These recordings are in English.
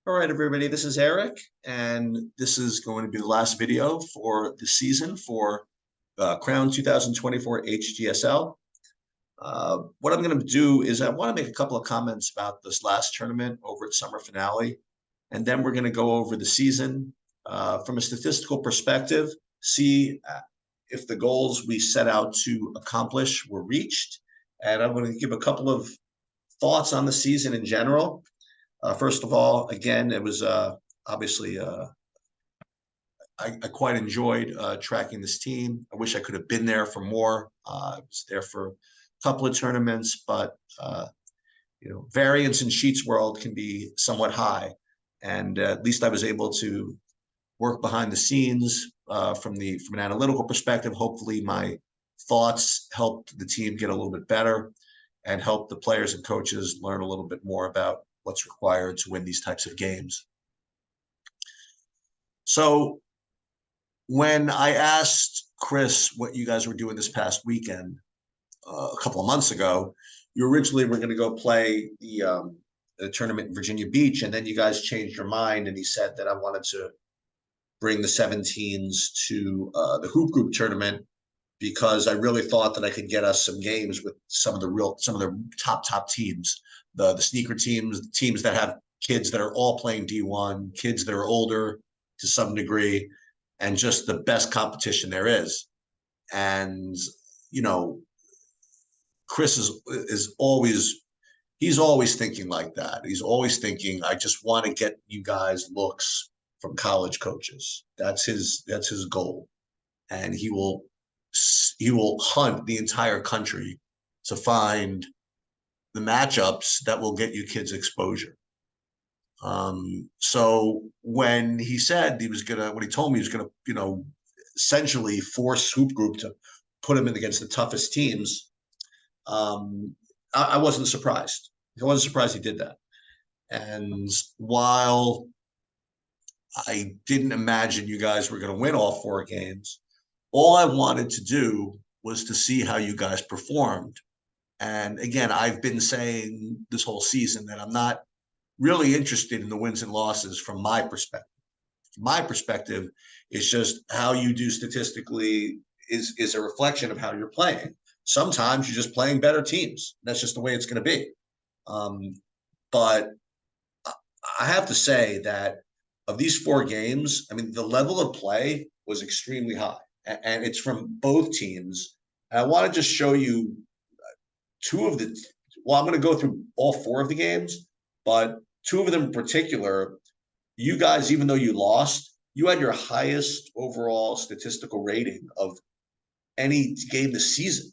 All right, everybody, this is Eric, and this is going to be the last video for the season for Crown 2024 HGSL. What I'm going to do is I want to make a couple of comments about this last tournament over at Summer Finale, and then we're going to go over the season from a statistical perspective, see if the goals we set out to accomplish were reached, and I'm going to give a couple of thoughts on the season in general. First of all, again, it was obviously I quite enjoyed tracking this team. I wish I could have been there for more. I was there for a couple of tournaments, but variance in Sheets World can be somewhat high, and at least I was able to work behind the scenes from an analytical perspective. Hopefully, my thoughts helped the team get a little bit better and help the players and coaches learn a little bit more about what's required to win these types of games. So when I asked Chris what you guys were doing this past weekend, a couple of months ago, you originally were going to go play the tournament in Virginia Beach, and then you guys changed your mind, and he said that I wanted to bring the 17s to the hoop group tournament because I really thought that I could get us some games with some of the top teams, the sneaker teams, the teams that have kids that are all playing D1, kids that are older to some degree, and just the best competition there is. And you know, Chris is always he's always thinking like that. He's always thinking, I just want to get you guys looks from college coaches. That's his goal, and he will hunt the entire country to find the matchups that will get you kids exposure. So when he told me he was gonna, essentially force Hoop Group to put him in against the toughest teams, I wasn't surprised. I wasn't surprised he did that. And while I didn't imagine you guys were going to win all four games, all I wanted to do was to see how you guys performed. And again, I've been saying this whole season that I'm not really interested in the wins and losses from my perspective. My perspective is just how you do statistically is a reflection of how you're playing. Sometimes you're just playing better teams. That's just the way it's going to be. But I have to say that of these four games, I mean, the level of play was extremely high, and it's from both teams. And I want to just show you two of the. Well, I'm going to go through all four of the games, but two of them in particular, you guys, even though you lost, you had your highest overall statistical rating of any game this season,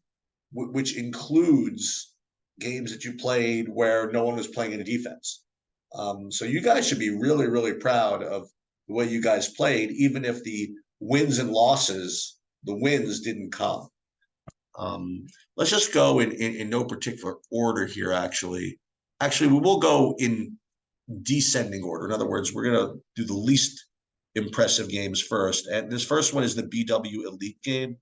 which includes games that you played where no one was playing any defense. So you guys should be really, really proud of the way you guys played, even if the wins and losses, the wins didn't come. Let's just go in no particular order here, actually. Actually, we will go in descending order. In other words, we're going to do the least impressive games first. And this first one is the BW Elite game.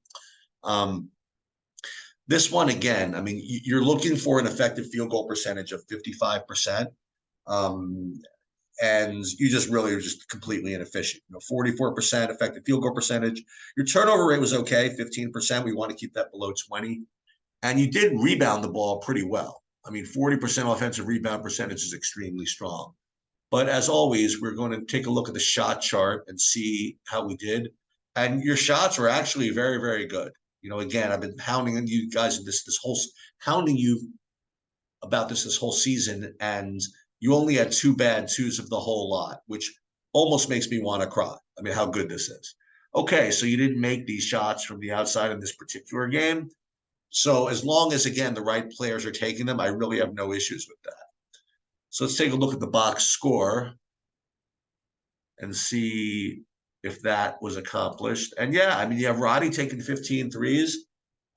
This one, again, I mean, you're looking for an effective field goal percentage of 55%. And you just really are just completely inefficient. 44% effective field goal percentage. Your turnover rate was okay, 15%. We want to keep that below 20. And you did rebound the ball pretty well. I mean, 40% offensive rebound percentage is extremely strong. But as always, we're going to take a look at the shot chart and see how we did. And your shots were actually very, very good. Again, I've been hounding you guys hounding you about this whole season, and you only had two bad twos of the whole lot, which almost makes me want to cry. I mean, how good this is. Okay, so you didn't make these shots from the outside in this particular game. So as long as, again, the right players are taking them, I really have no issues with that. So let's take a look at the box score and see if that was accomplished. And yeah, I mean, you have Roddy taking 15 threes.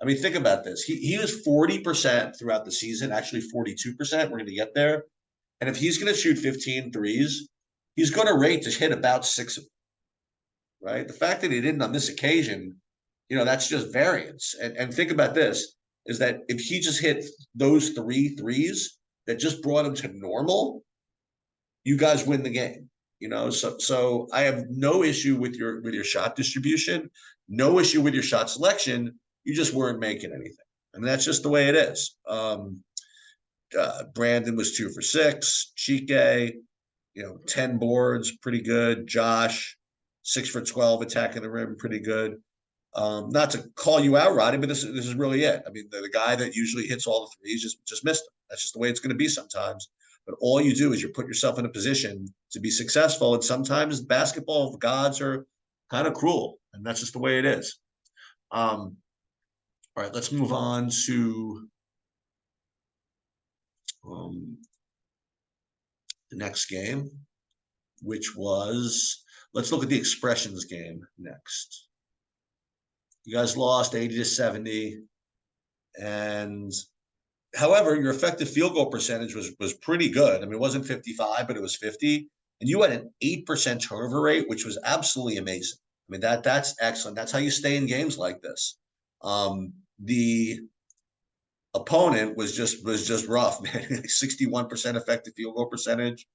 I mean, think about this. He was 40% throughout the season, actually 42%. We're going to get there. And if he's going to shoot 15 threes, he's going to rate to hit about 6 of them, right? The fact that he didn't on this occasion, that's just variance. And think about this, is that if he just hit those 3 threes that just brought him to normal, you guys win the game. So I have no issue with your shot distribution, no issue with your shot selection. You just weren't making anything. I mean, that's just the way it is. Brandon was 2 for 6. Chike, 10 boards, pretty good. Josh, 6 for 12 attacking the rim, pretty good. Not to call you out, Roddy, but this is really it. I mean, the guy that usually hits all the threes just missed them. That's just the way it's going to be sometimes. But all you do is you put yourself in a position to be successful. And sometimes basketball gods are kind of cruel, and that's just the way it is. All right, let's move on to the next game, which was, let's look at the expressions game next. You guys lost 80-70. And however, your effective field goal percentage was pretty good. I mean, it wasn't 55, but it was 50. And you had an 8% turnover rate, which was absolutely amazing. I mean, that's excellent. That's how you stay in games like this. The opponent was just rough, man. 61% effective field goal percentage,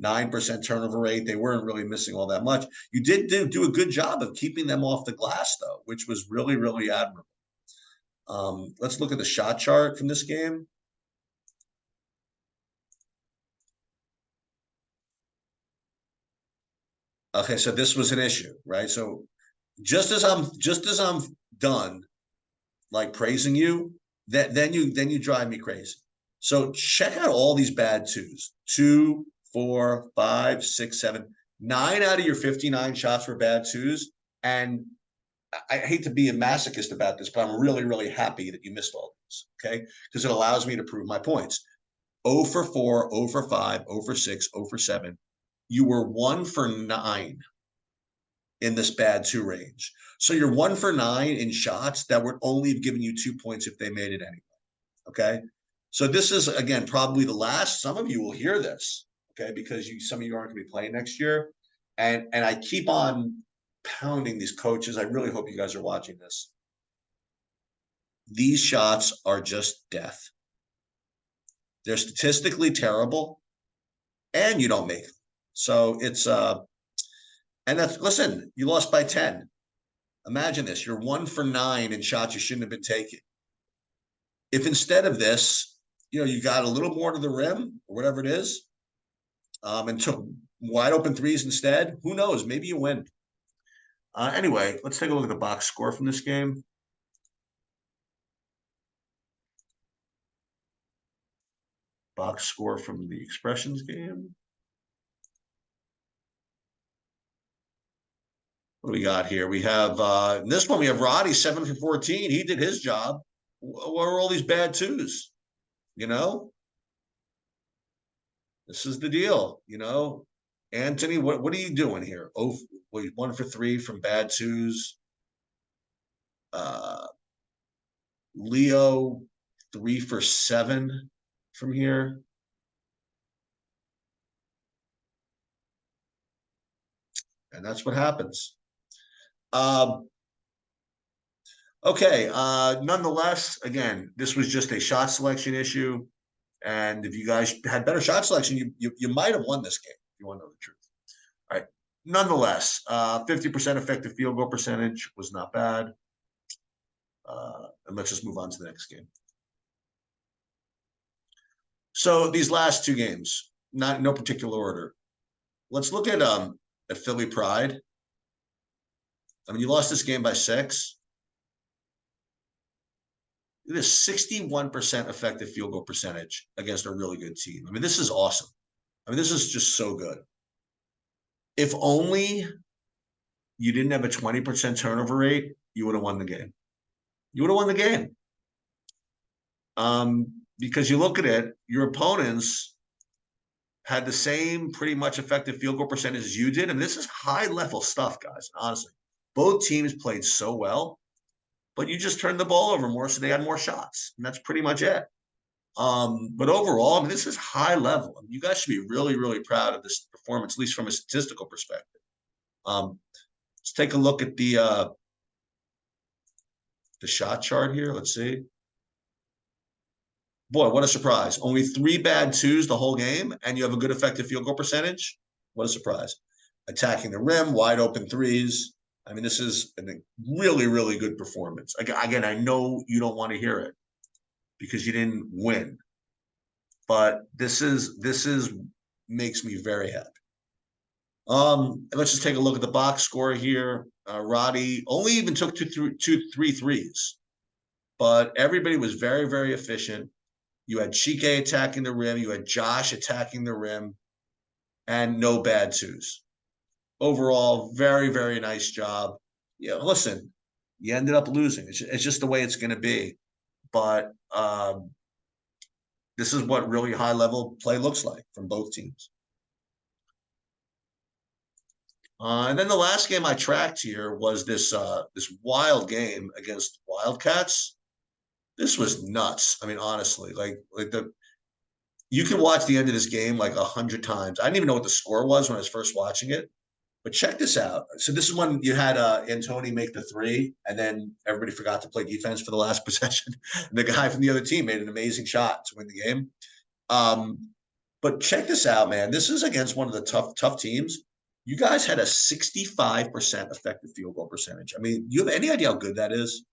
9% turnover rate. They weren't really missing all that much. You did do a good job of keeping them off the glass, though, which was really, really admirable. Let's look at the shot chart from this game. Okay, so this was an issue, right? So just as I'm done like praising you, then you drive me crazy. So check out all these bad twos. 2, 4, 5, 6, 7, 9 out of your 59 shots were bad twos. And I hate to be a masochist about this, but I'm really, really happy that you missed all these. Okay. Because it allows me to prove my points. 0 for 4, 0 for 5, 0 for 6, 0 for 7. You were 1 for 9 in this bad two range. So you're 1 for 9 in shots that would only have given you 2 points if they made it anyway. Okay. So this is, again, probably the last. Some of you will hear this, okay, because some of you aren't going to be playing next year. And I keep on pounding these coaches. I really hope you guys are watching this. These shots are just death. They're statistically terrible, and you don't make them. So it's and that's, listen, you lost by 10. Imagine this. You're 1 for 9 in shots you shouldn't have been taking. If instead of this, you got a little more to the rim or whatever it is, and took wide open threes instead, who knows? Maybe you win. Anyway, let's take a look at the box score from this game. Box score from the expressions game. What do we got here? We have in this one, we have Roddy 7 for 14. He did his job. What are all these bad twos? This is the deal. Anthony, what are you doing here? Oh, 1 for 3 from bad twos. Leo, 3 for 7 from here. And that's what happens. Okay. Nonetheless, again, this was just a shot selection issue. And if you guys had better shot selection, you might have won this game, if you want to know the truth. All right. Nonetheless, 50% effective field goal percentage was not bad. And let's just move on to the next game. So these last two games, not in no particular order. Let's look at Philly Pride. I mean, you lost this game by 6. It is 61% effective field goal percentage against a really good team. I mean, this is awesome. I mean, this is just so good. If only you didn't have a 20% turnover rate, you would have won the game. You would have won the game. Because you look at it, your opponents had the same pretty much effective field goal percentage as you did. And this is high level stuff, guys. Honestly, both teams played so well, but you just turned the ball over more, so they had more shots. And that's pretty much it. But overall, I mean, this is high level. I mean, you guys should be really, really proud of this performance, at least from a statistical perspective. Let's take a look at the shot chart here. Let's see. Boy, what a surprise. Only three bad twos the whole game, and you have a good effective field goal percentage. What a surprise. Attacking the rim, wide open threes. I mean, this is a really, really good performance. Again, I know you don't want to hear it because you didn't win, but this is makes me very happy. Let's just take a look at the box score here. Roddy only even took three threes, but everybody was very, very efficient. You had Chike attacking the rim. You had Josh attacking the rim, and no bad twos. Overall, very, very nice job. Yeah, listen, you ended up losing. It's just the way it's going to be. But this is what really high level play looks like from both teams. And then the last game I tracked here was this wild game against Wildcats. This was nuts. I mean, honestly, like the you can watch the end of this game like 100 times. I didn't even know what the score was when I was first watching it. But check this out. So this is when you had Antony make the three, and then everybody forgot to play defense for the last possession. And the guy from the other team made an amazing shot to win the game. But check this out, man. This is against one of the tough teams. You guys had a 65% effective field goal percentage. I mean, you have any idea how good that is?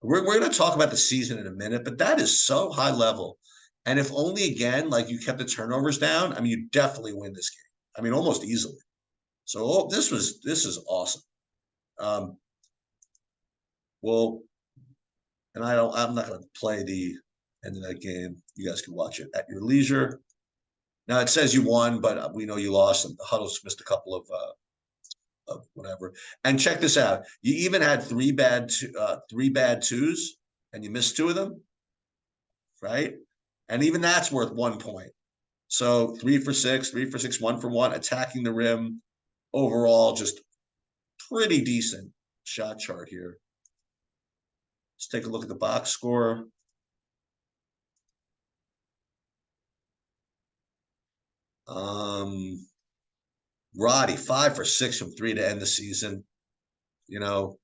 We're going to talk about the season in a minute, but that is so high level. And if only again, like you kept the turnovers down, I mean, you definitely win this game. I mean, almost easily. So this is awesome. Um, well, and I'm not going to play the end of that game. You guys can watch it at your leisure. Now it says you won, but we know you lost, and the Huddles missed a couple of whatever. And check this out: you even had three bad twos, and you missed two of them, right? And even that's worth 1 point. So 3 for 6, 1 for 1, attacking the rim. Overall, just pretty decent shot chart here. Let's take a look at the box score. Roddy 5 for 6 from three to end the season. You know,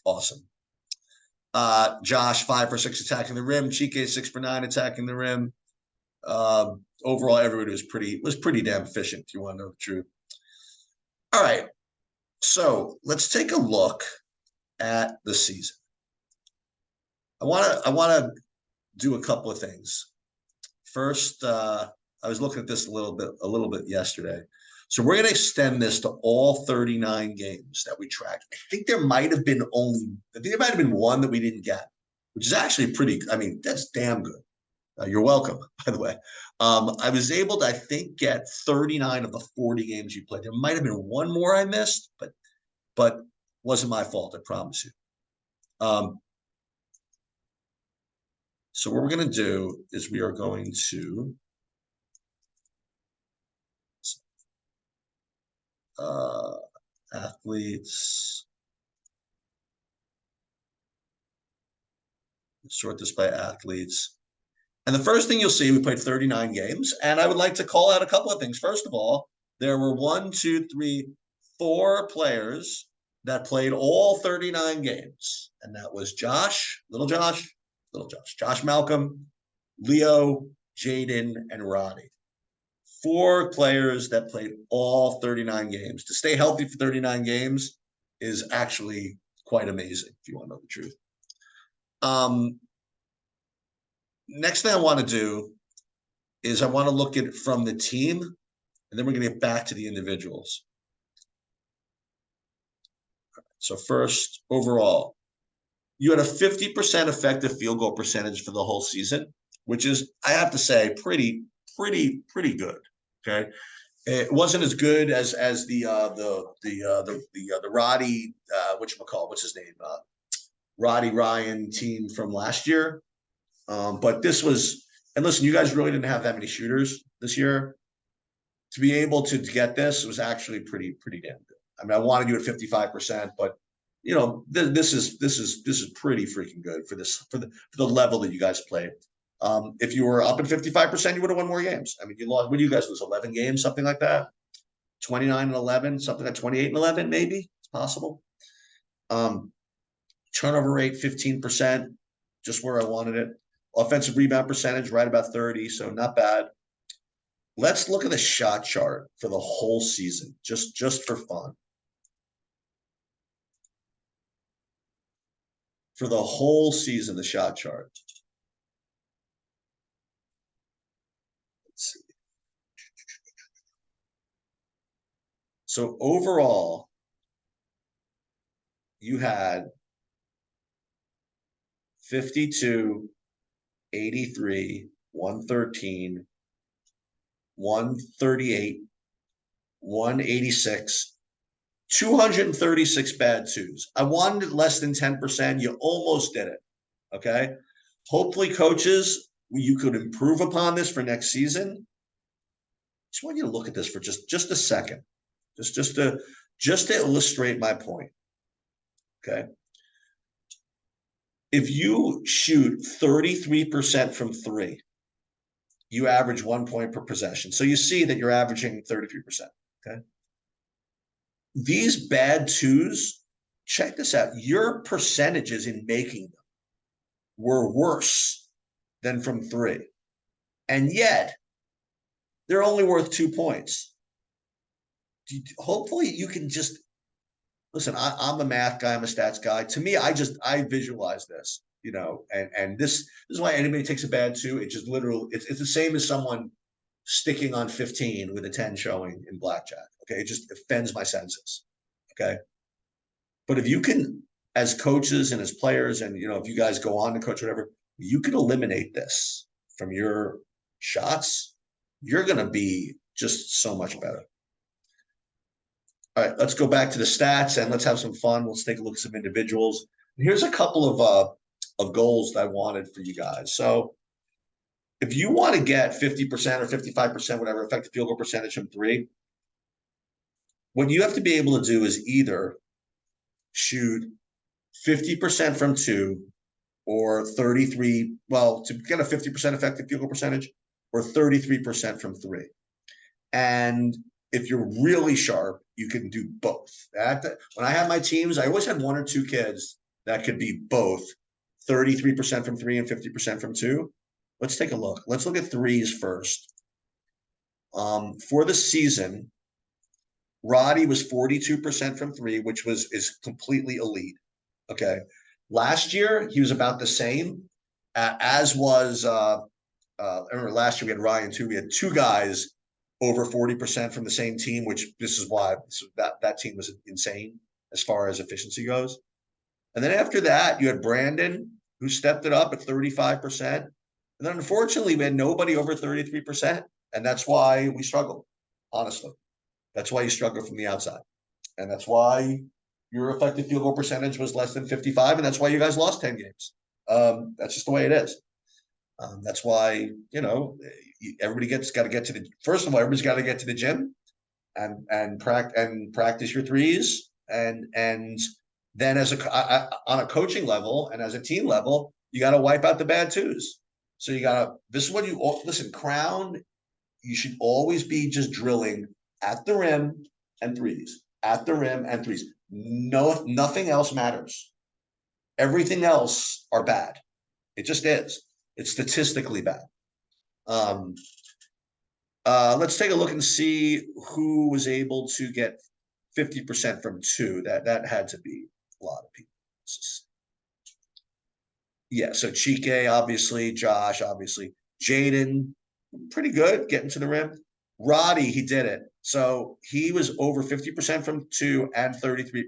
awesome. Josh 5 for 6 attacking the rim. Chike 6 for 9 attacking the rim. Overall, everybody was pretty damn efficient. If you want to know the truth. All right, so let's take a look at the season. I want to do a couple of things. First, I was looking at this a little bit yesterday. So we're going to extend this to all 39 games that we tracked. I think there might have been one that we didn't get, which is actually pretty. I mean, that's damn good. You're welcome, by the way. I was able to, I think, get 39 of the 40 games you played. There might have been one more I missed, but wasn't my fault. I promise you. So what we're going to do is we are going to athletes, sort this by athletes. And the first thing you'll see, we played 39 games. And I would like to call out a couple of things. First of all, there were 4 players that played all 39 games. And that was Josh Malcolm, Leo, Jaden, and Roddy. 4 players that played all 39 games. To stay healthy for 39 games is actually quite amazing, if you want to know the truth. Next thing I want to do is I want to look at it from the team, and then we're going to get back to the individuals. So first, overall, you had a 50% effective field goal percentage for the whole season, which is, I have to say, pretty good. Okay, it wasn't as good as the Roddy what's his name, Roddy Ryan team from last year. But this was, and listen, you guys really didn't have that many shooters this year. To be able to get this was actually pretty damn good. I mean, I wanted you at 55%, but you know, this is pretty freaking good for the level that you guys played. If you were up at 55%, you would have won more games. I mean, you lost. What do you guys lose? 11 games, something like that. 29-11, something like 28-11, maybe it's possible. Turnover rate 15%, just where I wanted it. Offensive rebound percentage, right about 30, so not bad. Let's look at the shot chart for the whole season, just for fun. For the whole season, the shot chart. Let's see. So overall, you had 52, 83, 113, 138, 186, 236 bad twos. I wanted less than 10%. You almost did it. Okay. Hopefully, coaches, you could improve upon this for next season. Just want you to look at this for just a second. Just to illustrate my point. Okay. If you shoot 33% from three, you average 1 point per possession. So you see that you're averaging 33%. Okay. These bad twos, check this out. Your percentages in making them were worse than from three. And yet, they're only worth 2 points. Hopefully, you can just listen. I'm a math guy. I'm a stats guy. To me, I visualize this, and this is why anybody takes a bad two. It just literally it's the same as someone sticking on 15 with a 10 showing in blackjack. Okay, it just offends my senses. Okay, but if you can, as coaches and as players, and if you guys go on to coach whatever, you can eliminate this from your shots. You're going to be just so much better. All right, let's go back to the stats and let's have some fun. Let's take a look at some individuals. Here's a couple of goals that I wanted for you guys. So if you want to get 50% or 55%, whatever effective field goal percentage from three, what you have to be able to do is either shoot 50% from two or 33, well, to get a 50% effective field goal percentage or 33% from three. And if you're really sharp, you can do both. When I had my teams, I always had one or two kids that could be both 33% from three and 50% from two. Let's take a look. Let's look at threes first. For the season, Roddy was 42% from three, which is completely elite. Okay. Last year, he was about the same, as was I remember last year we had Ryan too. We had two guys over 40% from the same team, which this is why that team was insane as far as efficiency goes. And then after that, you had Brandon, who stepped it up at 35%. And then unfortunately, we had nobody over 33%. And that's why we struggled, honestly. That's why you struggle from the outside. And that's why your effective field goal percentage was less than 55. And that's why you guys lost 10 games. That's just the way it is. That's why, everybody got to get to the, first of all, everybody's got to get to the gym and practice your threes. And then on a coaching level and as a team level, you got to wipe out the bad twos. So this is what listen, Crown, you should always be just drilling at the rim and threes, at the rim and threes. No, nothing else matters. Everything else are bad. It just is. It's statistically bad. Let's take a look and see who was able to get 50% from two. That had to be a lot of people. Yeah, so Chike, obviously, Josh, obviously, Jaden, pretty good getting to the rim. Roddy, he did it. So he was over 50% from two and 33%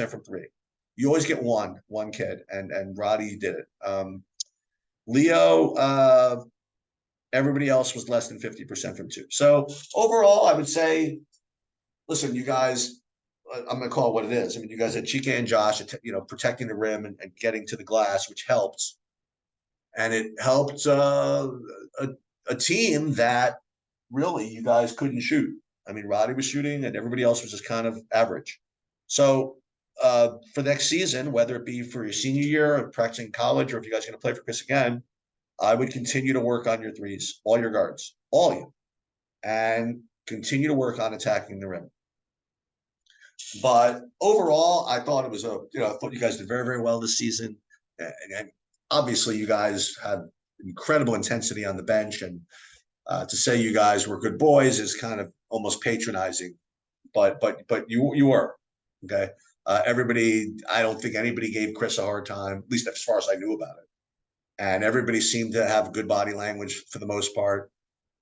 from three. You always get one kid, and Roddy did it. Leo, everybody else was less than 50% from two. So overall, I would say, listen, you guys, I'm going to call it what it is. I mean, you guys had Chike and Josh, protecting the rim and getting to the glass, which helped. And it helped a team that really you guys couldn't shoot. I mean, Roddy was shooting and everybody else was just kind of average. So for next season, whether it be for your senior year or practicing college, or if you guys are going to play for Chris again, I would continue to work on your threes, all your guards, all of you, and continue to work on attacking the rim. But overall, I thought it was I thought you guys did very, very well this season. And obviously, you guys had incredible intensity on the bench, and to say you guys were good boys is kind of almost patronizing, but you were okay. Everybody, I don't think anybody gave Chris a hard time, at least as far as I knew about it, and everybody seemed to have good body language for the most part,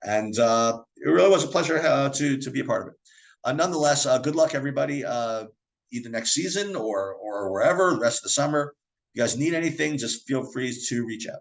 and it really was a pleasure to be a part of it. Nonetheless, good luck everybody, either next season or wherever the rest of the summer. If you guys need anything, just feel free to reach out.